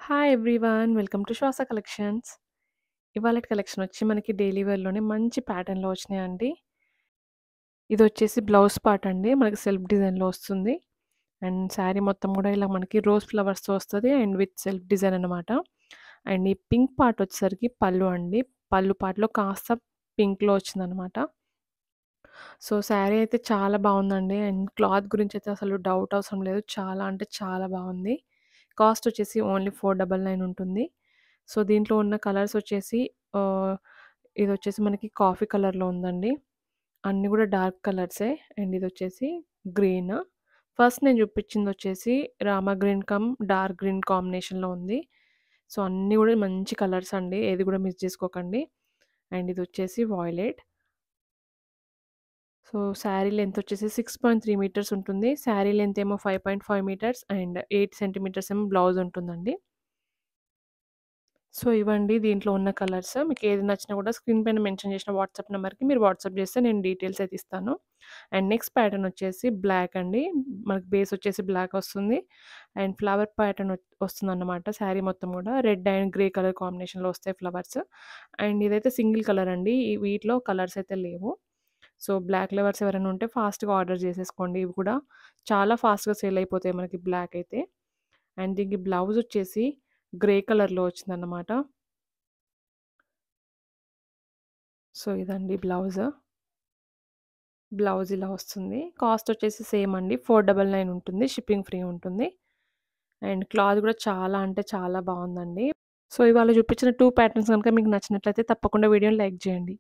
Hi everyone. Welcome to శ్వాస collections. ఇవాళటి collection వచ్చి మనకి డైలీ వేర్‌లోనే మంచి ప్యాటర్న్‌లో వచ్చినాయండి. ఇదొచ్చేసి బ్లౌజ్ పార్ట్ అండి. మనకి సెల్ఫ్ డిజైన్‌లో వస్తుంది. అండ్ శారీ మొత్తం గూడా ఇలా మనకి రోజ్ ఫ్లవర్స్‌తో వస్తది. అండ్ విత్ సెల్ఫ్ డిజైన్ అనమాట. అండ్ ఈ పింక్ పార్ట్ వచ్చేసరికి పళ్ళు అండి. పళ్ళు పార్ట్‌లో కాస్త పింక్‌లో వచ్చిందనమాట. సో, శారీ అయితే చాలా బావుందండి. అండ్ క్లాత్ గురించయితే అసలు డౌట్ అవసరం లేదు. చాలా అంటే చాలా బావుంది. కాస్ట్ వచ్చేసి ఓన్లీ 499 ఉంటుంది. సో, దీంట్లో ఉన్న కలర్స్ వచ్చేసి ఆహ్, ఇదొచ్చేసి మనకి కాఫీ కలర్‌లో ఉందండి. అన్నీ గూడా డార్క్ కలర్సే. And ఇదొచ్చేసి green. ఫస్ట్ నేను చూపించిందొచ్చేసి రామా గ్రీన్ డార్క్ గ్రీన్ కాంబినేషన్‌లో ఉంది. సో, అన్నీ గూడా మంచి కలర్స్ అండి. ఏది గూడా మిస్ చేసుకోకండి. అండ్ ఇదొచ్చేసి వాయిలెట్. సో, శారీ లెంత్ వచ్చేసి 6.3 మీటర్స్ ఉంటుంది. శారీ లెంత్ ఏమో 5.5 మీటర్స్ అండ్ 8 సెంటీమీటర్స్ ఏమో బ్లౌజ్ ఉంటుందండి. సో, ఇవండి దీంట్లో ఉన్న కలర్స్. మీకేది నచ్చినా కూడా స్క్రీన్ పైన మెన్షన్ చేసిన వాట్సాప్ నంబర్‌కి మీరు వాట్సాప్ చేస్తే నేను డీటెయిల్స్ అయితే ఇస్తాను. అండ్ నెక్స్ట్ ప్యాటర్న్ వచ్చేసి బ్లాక్ అండి. మనకి బేస్ వచ్చేసి బ్లాక్ వస్తుంది. అండ్ ఫ్లవర్ ప్యాటర్న్ వస్తుందన్నమాట. శారీ మొత్తం కూడా రెడ్ అండ్ గ్రే కలర్ కాంబినేషన్‌లో వస్తాయి ఫ్లవర్స్. అండ్ ఇదైతే సింగిల్ కలర్ అండి. వీటిలో కలర్స్ అయితే లేవు. సో, బ్లాక్ లవర్స్ ఎవరైనా ఉంటే ఫాస్ట్‌గా ఆర్డర్ చేసేసుకోండి. ఇవి కూడా చాలా ఫాస్ట్‌గా సేల్ అయిపోతాయి మనకి బ్లాక్ అయితే. అండ్ దీనికి బ్లౌజ్ వచ్చేసి గ్రే కలర్‌లో వచ్చిందన్నమాట. సో, ఇదండి బ్లౌజ్. బ్లౌజ్ ఇలా వస్తుంది. కాస్ట్ వచ్చేసి సేమ్ అండి. 499 ఉంటుంది. షిప్పింగ్ ఫ్రీ ఉంటుంది. అండ్ క్లాత్ కూడా చాలా అంటే చాలా బావుందండి. సో, ఇవాళ చూపించిన 2 ప్యాటర్న్స్ గనుక మీకు నచ్చినట్లయితే తప్పకుండా వీడియోని లైక్ చేయండి.